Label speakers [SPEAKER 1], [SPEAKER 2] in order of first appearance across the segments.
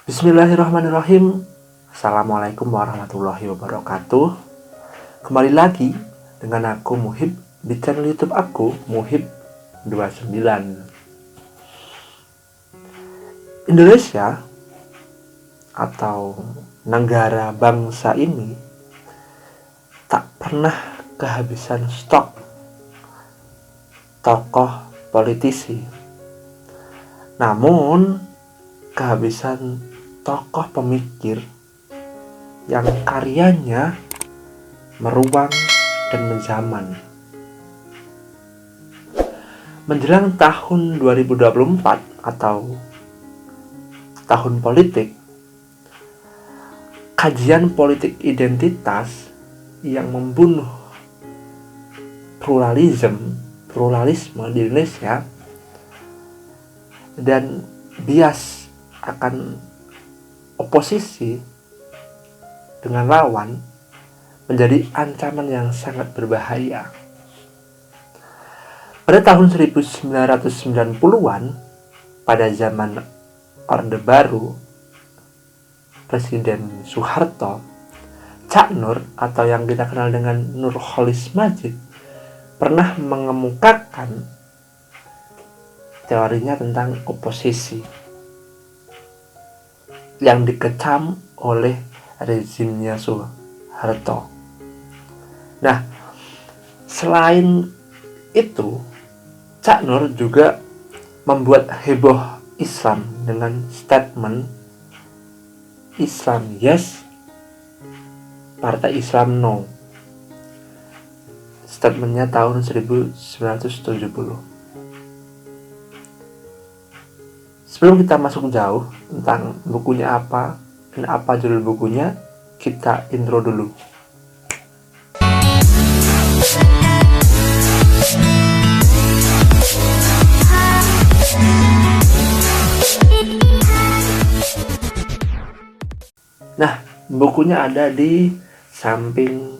[SPEAKER 1] Bismillahirrahmanirrahim. Assalamualaikum warahmatullahi wabarakatuh. Kembali lagi dengan aku Muhib di channel YouTube aku Muhib29. Indonesia atau negara bangsa ini tak pernah kehabisan stok tokoh politisi. Namun kehabisan tokoh pemikir yang karyanya meruang dan menjaman. Menjelang tahun 2024 atau tahun politik, kajian politik identitas yang membunuh pluralisme di Indonesia dan bias akan oposisi dengan lawan menjadi ancaman yang sangat berbahaya. Pada tahun 1990-an, pada zaman Orde Baru, Presiden Soeharto, Cak Nur atau yang kita kenal dengan Nurcholish Madjid pernah mengemukakan teorinya tentang oposisi yang dikecam oleh rezimnya Soeharto. Nah, selain itu, Cak Nur juga membuat heboh Islam dengan statement Islam yes, Partai Islam no. Statementnya tahun 1970. Sebelum kita masuk jauh tentang bukunya apa dan apa judul bukunya, kita intro dulu. Nah, bukunya ada di samping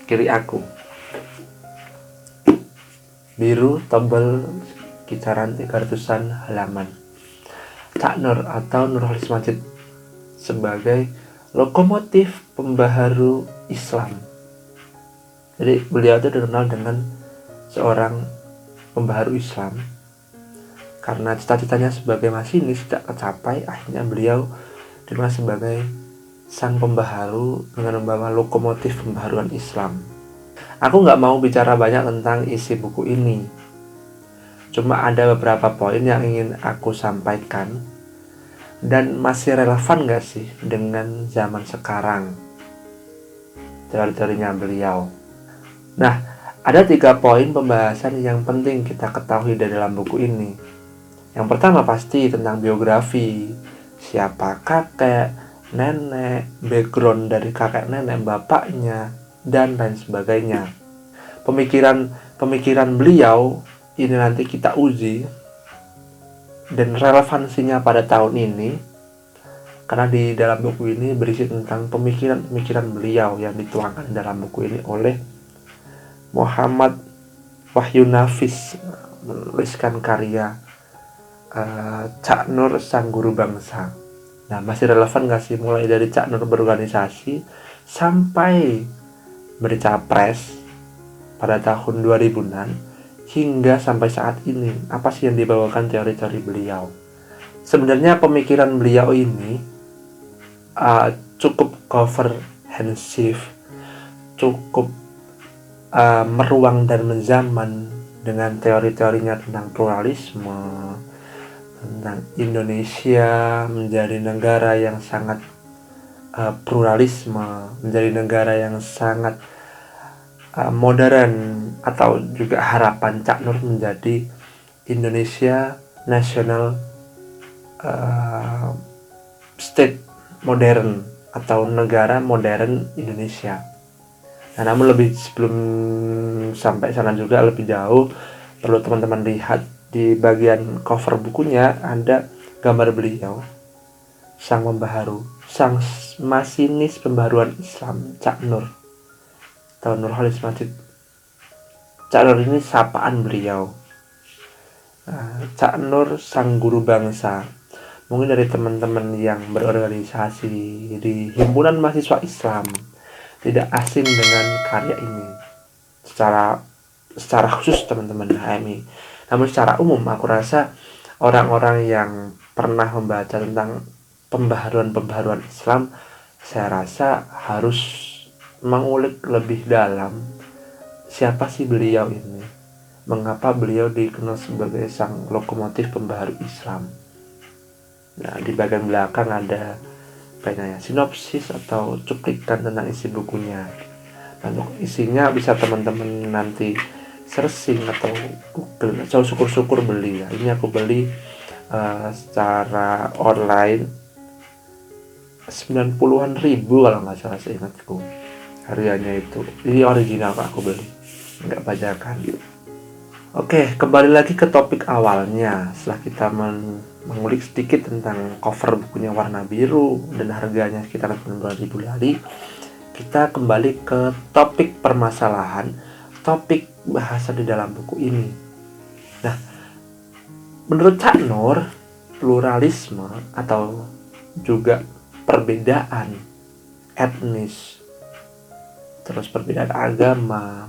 [SPEAKER 1] kiri aku. Biru, tebal, kisaran 300-an halaman. Cak Nur atau Nurcholish Madjid sebagai lokomotif pembaharu Islam. Jadi beliau itu dikenal dengan seorang pembaharu Islam karena cita-citanya sebagai masinis tidak tercapai. Akhirnya beliau dikenal sebagai sang pembaharu dengan membawa lokomotif pembaharuan Islam. Aku nggak mau bicara banyak tentang isi buku ini, cuma ada beberapa poin yang ingin aku sampaikan dan masih relevan gak sih dengan zaman sekarang teori-teorinya beliau. Nah, ada 3 poin pembahasan yang penting kita ketahui dari dalam buku ini. Yang pertama pasti tentang biografi, siapa kakek, nenek, background dari kakek nenek, bapaknya, dan lain sebagainya. Pemikiran beliau ini nanti kita uji dan relevansinya pada tahun ini karena di dalam buku ini berisi tentang pemikiran beliau yang dituangkan dalam buku ini oleh Muhammad Wahyu Nafis, menuliskan karya Cak Nur Sang Guru Bangsa. Nah, masih relevan gak sih mulai dari Cak Nur berorganisasi sampai bercapres pada tahun 2000-an hingga sampai saat ini, apa sih yang dibawakan teori-teori beliau? Sebenarnya pemikiran beliau ini cukup komprehensif, cukup meruang dan menjaman dengan teori-teorinya tentang pluralisme, tentang Indonesia menjadi negara yang sangat pluralisme, menjadi negara yang sangat modern, atau juga harapan Cak Nur menjadi Indonesia National State modern atau negara modern Indonesia. Nah, namun sebelum sampai sana juga lebih jauh perlu teman-teman lihat di bagian cover bukunya ada gambar beliau, sang pembaharu, sang masinis pembaharuan Islam Cak Nur atau Nurcholish Madjid. Cak Nur ini sapaan beliau. Cak Nur Sang Guru Bangsa. mungkin dari teman-teman yang berorganisasi di himpunan mahasiswa Islam tidak asing dengan karya ini secara khusus teman-teman HMI. Namun secara umum aku rasa orang-orang yang pernah membaca tentang pembaharuan Islam, saya rasa harus mengulik lebih dalam siapa sih beliau ini, mengapa beliau dikenal sebagai sang lokomotif pembaharu Islam. Nah, di bagian belakang ada sinopsis atau cuplikan tentang isi bukunya. Nah, untuk isinya bisa teman-teman nanti searching atau Google. Saya syukur-syukur beli ya. Ini aku beli secara online 90-an ribu kalau nggak salah seingatku harganya itu. Ini original aku beli, nggak bajakan. Oke, kembali lagi ke topik awalnya. Setelah kita mengulik sedikit tentang cover bukunya warna biru dan harganya sekitar 90.000 lari, kita kembali ke topik permasalahan, topik bahasa di dalam buku ini. Nah, menurut Cak Nur, pluralisme atau juga perbedaan etnis, terus perbedaan agama,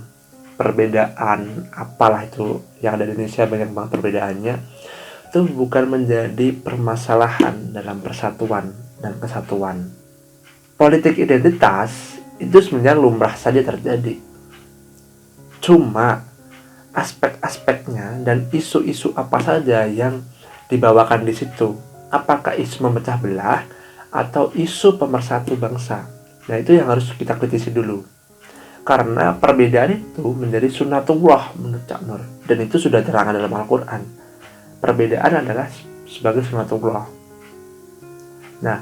[SPEAKER 1] perbedaan apalah itu yang ada di Indonesia banyak banget perbedaannya, itu bukan menjadi permasalahan dalam persatuan dan kesatuan. Politik identitas itu sebenarnya lumrah saja terjadi. Cuma aspek-aspeknya dan isu-isu apa saja yang dibawakan di situ. Apakah isu memecah belah atau isu pemersatu bangsa? Nah, itu yang harus kita kritisi dulu. Karena perbedaan itu menjadi sunnatullah menurut Cak Nur, dan itu sudah terangkan dalam Al-Quran. Perbedaan adalah sebagai sunnatullah. Nah,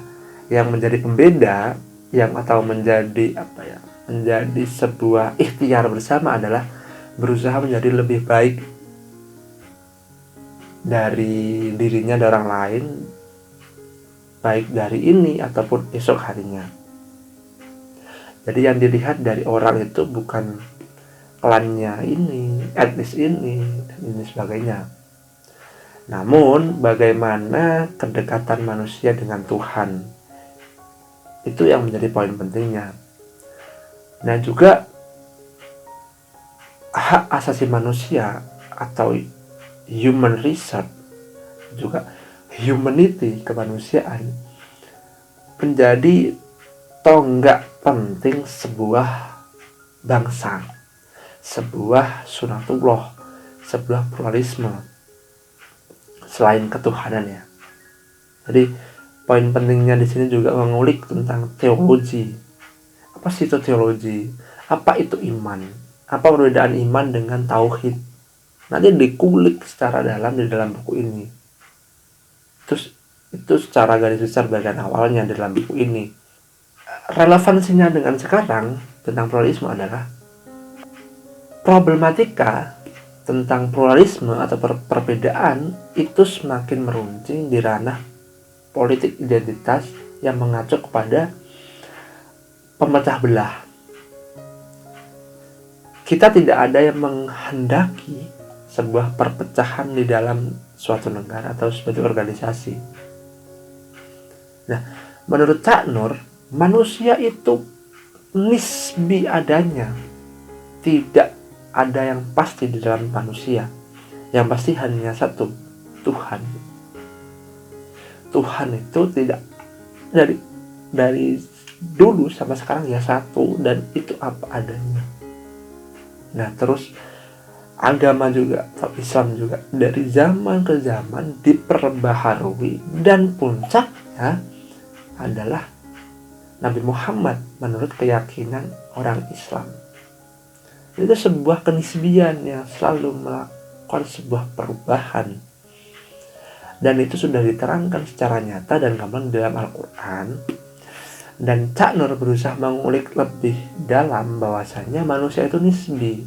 [SPEAKER 1] yang menjadi pembeda atau menjadi menjadi sebuah ikhtiar bersama adalah berusaha menjadi lebih baik dari dirinya dan orang lain, baik dari ini ataupun esok harinya. Jadi yang dilihat dari orang itu bukan klannya ini, etnis ini, dan ini sebagainya. Namun bagaimana kedekatan manusia dengan Tuhan, itu yang menjadi poin pentingnya. Nah, juga hak asasi manusia atau human resource, juga humanity, kemanusiaan, menjadi tonggak penting sebuah bangsa, sebuah sunatullah, sebuah pluralisme selain ketuhanan ya. Jadi poin pentingnya di sini juga mengulik tentang teologi. Apa sih itu teologi? Apa itu iman? Apa perbedaan iman dengan tauhid? Nanti dikulik secara dalam di dalam buku ini. Terus itu secara garis besar bagian awalnya dalam buku ini. Relevansinya dengan sekarang tentang pluralisme adalah problematika tentang pluralisme atau perbedaan itu semakin meruncing di ranah politik identitas yang mengacu kepada pemecah belah. Kita tidak ada yang menghendaki sebuah perpecahan di dalam suatu negara atau suatu organisasi. Nah, menurut Cak Nur, manusia itu nisbi adanya. Tidak ada yang pasti di dalam manusia. Yang pasti hanya satu, Tuhan. Tuhan itu tidak dari dulu sama sekarang ya satu, dan itu apa adanya. Nah, terus agama juga, Islam juga dari zaman ke zaman diperbaharui, dan puncaknya adalah Nabi Muhammad menurut keyakinan orang Islam. Itu sebuah kenisbian yang selalu melakukan sebuah perubahan, dan itu sudah diterangkan secara nyata dan gamblang dalam Al-Quran. Dan Cak Nur berusaha mengulik lebih dalam bahwasanya manusia itu nisbi,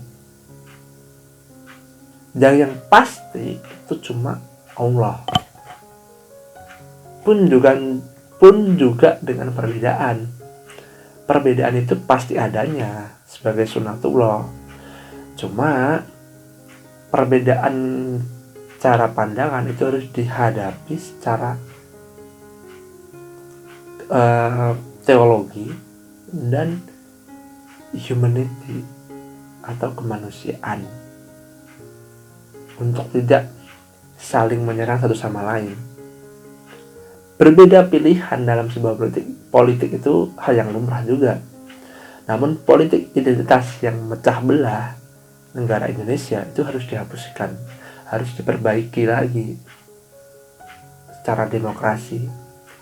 [SPEAKER 1] dan yang pasti itu cuma Allah. Pun juga dengan perbedaan. Perbedaan itu pasti adanya sebagai sunatullah. Cuma perbedaan cara pandangan itu harus dihadapi secara teologi dan humanity atau kemanusiaan, untuk tidak saling menyerang satu sama lain. Berbeda pilihan dalam sebuah politik itu hal yang lumrah juga. Namun politik identitas yang mecah belah negara Indonesia itu harus dihapuskan, harus diperbaiki lagi secara demokrasi.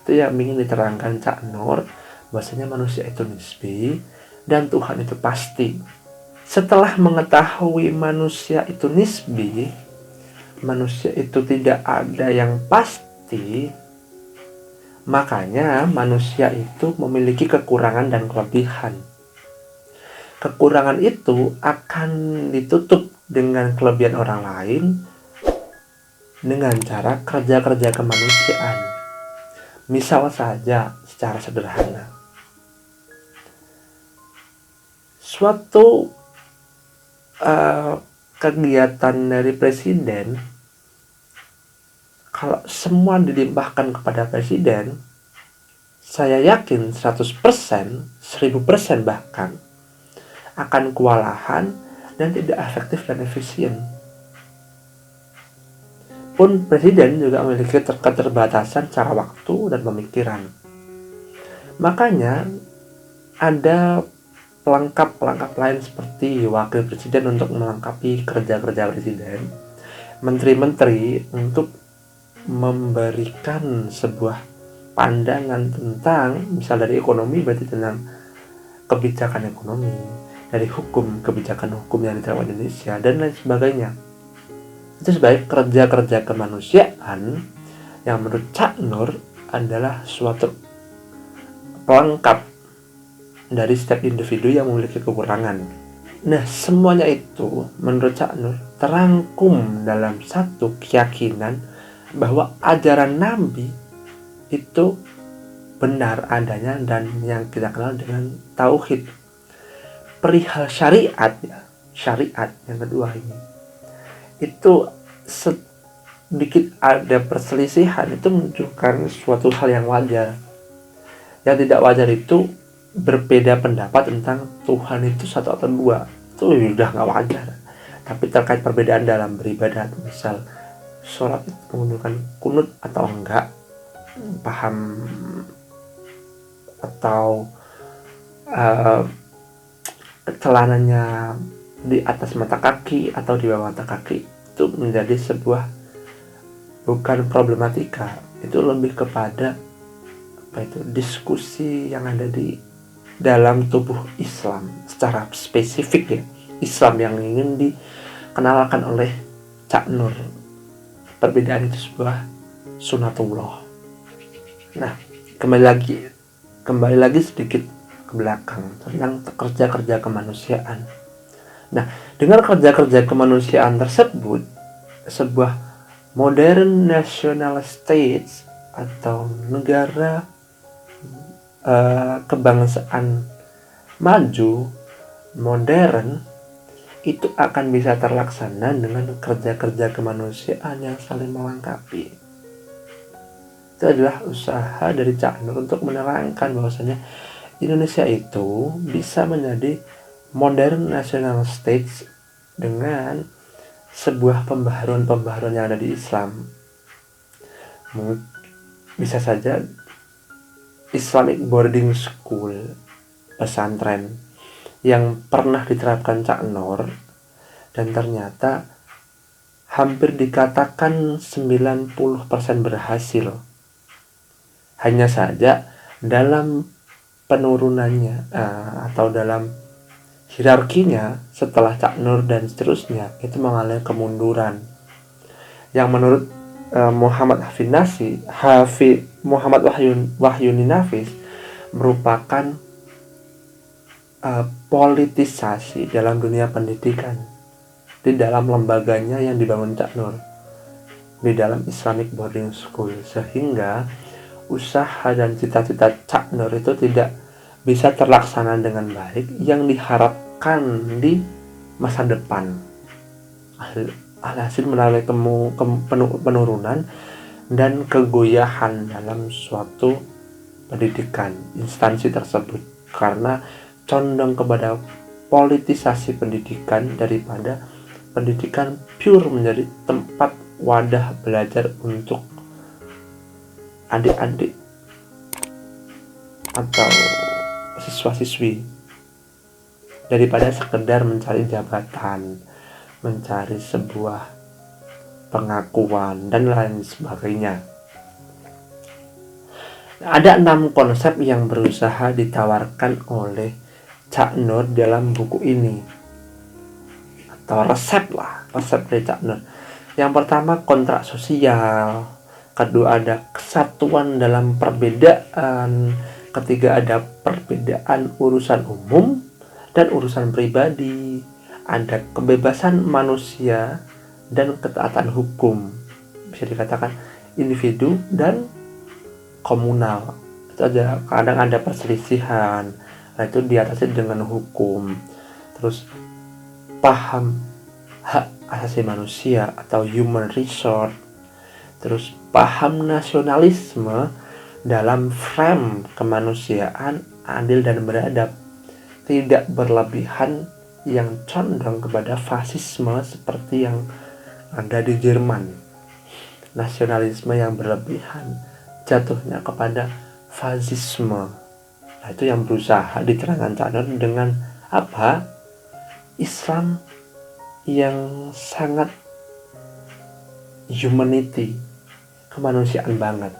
[SPEAKER 1] Itu yang ingin diterangkan Cak Nur, bahwasanya manusia itu nisbi dan Tuhan itu pasti. Setelah mengetahui manusia itu nisbi, manusia itu tidak ada yang pasti, makanya manusia itu memiliki kekurangan dan kelebihan. Kekurangan itu akan ditutup dengan kelebihan orang lain dengan cara kerja-kerja kemanusiaan. Misal saja secara sederhana, suatu kegiatan dari presiden, kalau semua dilimpahkan kepada presiden, saya yakin 100%, 1000% bahkan akan kewalahan dan tidak efektif dan efisien. Pun presiden juga memiliki keterbatasan secara waktu dan pemikiran. Makanya ada pelengkap-pelengkap lain seperti wakil presiden untuk melengkapi kerja-kerja presiden, menteri-menteri untuk memberikan sebuah pandangan tentang, misal dari ekonomi berarti tentang kebijakan ekonomi, dari hukum, kebijakan hukum yang diterapkan Indonesia, dan lain sebagainya. Itu sebagai kerja-kerja kemanusiaan yang menurut Cak Nur adalah suatu pelengkap dari setiap individu yang memiliki kekurangan. Nah, semuanya itu menurut Cak Nur terangkum dalam satu keyakinan bahwa ajaran Nabi itu benar adanya dan yang kita kenal dengan tauhid. Perihal syariat, syariat yang kedua ini, itu sedikit ada perselisihan, itu menunjukkan suatu hal yang wajar. Yang tidak wajar itu berbeda pendapat tentang Tuhan itu satu atau dua, itu udah nggak wajar. Tapi terkait perbedaan dalam beribadah, misal sholat itu menggunakan kunut atau enggak, paham atau celananya di atas mata kaki atau di bawah mata kaki, itu menjadi sebuah bukan problematika, itu lebih kepada diskusi yang ada di dalam tubuh Islam secara spesifik ya, Islam yang ingin dikenalkan oleh Cak Nur. Perbedaan itu sebuah sunatullah. Nah, kembali lagi sedikit ke belakang tentang kerja-kerja kemanusiaan. Nah, dengan kerja-kerja kemanusiaan tersebut, sebuah modern national states atau negara kebangsaan maju modern itu akan bisa terlaksana dengan kerja-kerja kemanusiaan yang saling melengkapi. Itu adalah usaha dari Cak Nur untuk menerangkan bahwasanya Indonesia itu bisa menjadi modern national states dengan sebuah pembaharuan yang ada di Islam. Bisa saja Islamic boarding school, pesantren yang pernah diterapkan Cak Nur, dan ternyata hampir dikatakan 90% berhasil. Hanya saja dalam penurunannya atau dalam hierarkinya setelah Cak Nur dan seterusnya itu mengalami kemunduran, yang menurut Muhammad Wahyuni Nafis merupakan politisasi dalam dunia pendidikan di dalam lembaganya yang dibangun Cak Nur di dalam Islamic boarding school, sehingga usaha dan cita-cita Cak Nur itu tidak bisa terlaksana dengan baik yang diharapkan di masa depan. Alhasil melalui penurunan dan kegoyahan dalam suatu pendidikan instansi tersebut, karena condong kepada politisasi pendidikan daripada pendidikan pure menjadi tempat wadah belajar untuk adik-adik atau siswa-siswi, daripada sekedar mencari jabatan, mencari sebuah pengakuan dan lain sebagainya. Ada 6 konsep yang berusaha ditawarkan oleh Cak Nur dalam buku ini, atau resep dari Cak Nur. Yang pertama, kontrak sosial. Kedua, ada kesatuan dalam perbedaan. Ketiga, ada perbedaan urusan umum dan urusan pribadi. Ada kebebasan manusia dan ketaatan hukum. Bisa dikatakan individu dan komunal. Itu aja, kadang ada perselisihan. Nah, itu diatasi dengan hukum. Terus paham hak asasi manusia atau human resource. Terus paham nasionalisme dalam frame kemanusiaan adil dan beradab, tidak berlebihan yang condong kepada fasisme seperti yang ada di Jerman. Nasionalisme yang berlebihan jatuhnya kepada fasisme. Nah, itu yang berusaha diterangkan Cak Nur dengan apa? Islam yang sangat humanity, kemanusiaan banget,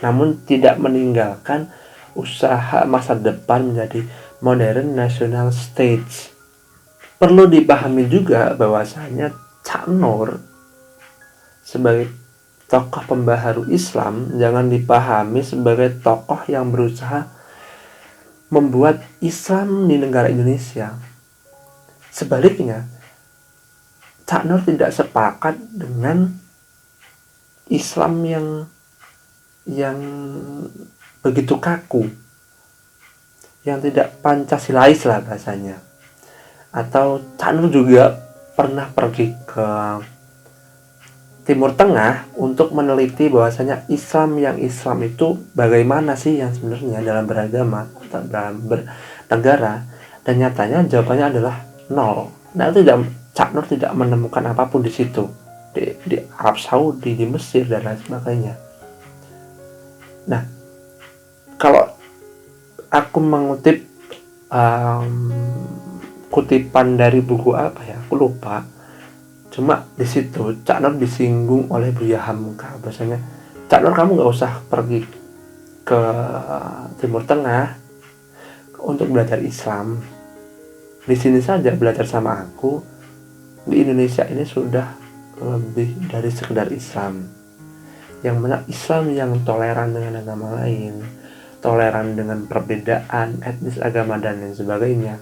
[SPEAKER 1] namun tidak meninggalkan usaha masa depan menjadi modern national states. Perlu dipahami juga bahwasanya Cak Nur sebagai tokoh pembaharu Islam jangan dipahami sebagai tokoh yang berusaha membuat Islam di negara Indonesia. Sebaliknya, Cak Nur tidak sepakat dengan Islam yang begitu kaku, yang tidak Pancasilais lah bahasanya. Atau Cak Nur juga pernah pergi ke Timur Tengah untuk meneliti bahwasanya Islam itu bagaimana sih yang sebenarnya dalam beragama atau dalam bernegara, dan nyatanya jawabannya adalah nol. Nah, Cak Nur tidak menemukan apapun di situ, di Arab Saudi, di Mesir dan lain sebagainya. Nah, kalau aku mengutip kutipan dari buku apa ya, aku lupa. Cuma di situ Cak Nur disinggung oleh Buya Hamka, bahasanya, Cak Nur, kamu nggak usah pergi ke Timur Tengah untuk belajar Islam. Di sini saja belajar sama aku. Di Indonesia ini sudah lebih dari sekedar Islam, yang mana Islam yang toleran dengan agama lain, toleran dengan perbedaan etnis, agama dan lain sebagainya.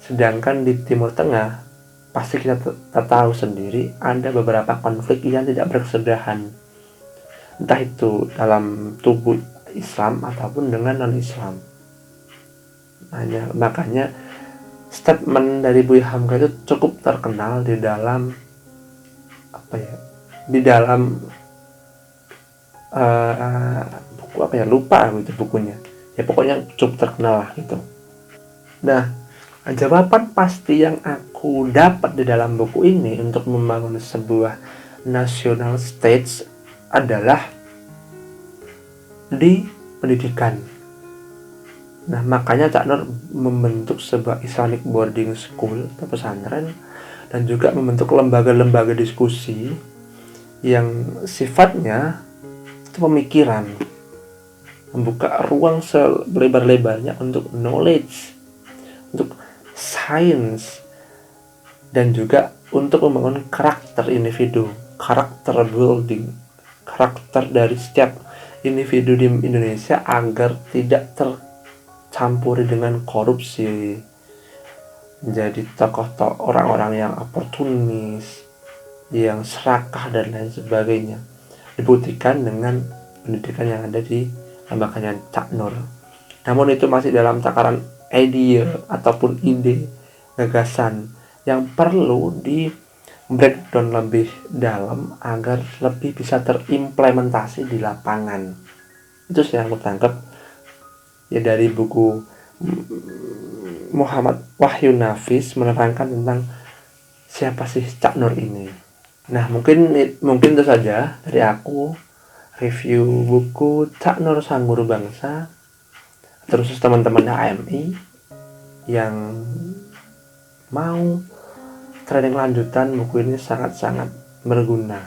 [SPEAKER 1] Sedangkan di Timur Tengah pasti kita tahu sendiri ada beberapa konflik yang tidak berkesudahan, entah itu dalam tubuh Islam ataupun dengan non-Islam. Makanya statement dari Buya Hamka itu cukup terkenal di dalam buku apa ya, lupa gitu bukunya ya, pokoknya cukup terkenal lah gitu. Nah, jawaban pasti yang aku dapat di dalam buku ini untuk membangun sebuah national states adalah di pendidikan. Nah, makanya Cak Nur membentuk sebuah Islamic boarding school atau pesantren, dan juga membentuk lembaga-lembaga diskusi yang sifatnya itu pemikiran, membuka ruang selebar-lebarnya untuk knowledge, untuk science, dan juga untuk membangun karakter individu, karakter building, karakter dari setiap individu di Indonesia agar tidak tercampuri dengan korupsi, menjadi tokoh orang-orang yang oportunis, yang serakah dan lain sebagainya, dibuktikan dengan pendidikan yang ada di lembaganya Cak Nur. Namun itu masih dalam takaran ide ataupun ide, gagasan yang perlu di breakdown lebih dalam agar lebih bisa terimplementasi di lapangan. Itu sih yang aku tangkap ya dari buku Muhammad Wahyu Nafis menerangkan tentang siapa sih Cak Nur ini. Nah, mungkin itu saja dari aku review buku Cak Nur Sang Guru Bangsa. Terus teman-teman HMI yang mau training lanjutan, buku ini sangat-sangat berguna.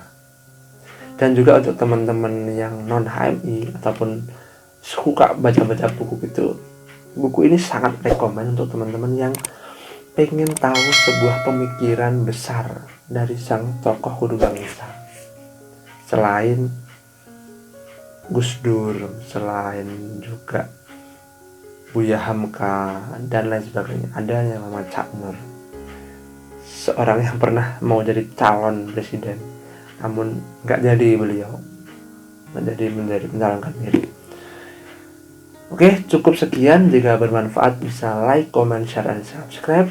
[SPEAKER 1] Dan juga untuk teman-teman yang non HMI ataupun suka baca-baca buku itu, buku ini sangat rekomen untuk teman-teman yang pengen tahu sebuah pemikiran besar dari sang tokoh guru bangsa. Selain Gus Dur, selain juga Buya Hamka dan lain sebagainya, ada yang nama Cak Nur, seorang yang pernah mau jadi calon presiden namun nggak jadi, beliau menjadi mencalonkan diri. Oke, cukup sekian. Jika bermanfaat bisa like, comment, share, dan subscribe.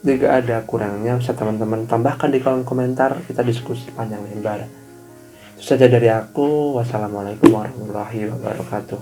[SPEAKER 1] Jika ada kurangnya bisa teman-teman tambahkan di kolom komentar, kita diskusi panjang lebar. Itu saja dari aku. Wassalamualaikum warahmatullahi wabarakatuh.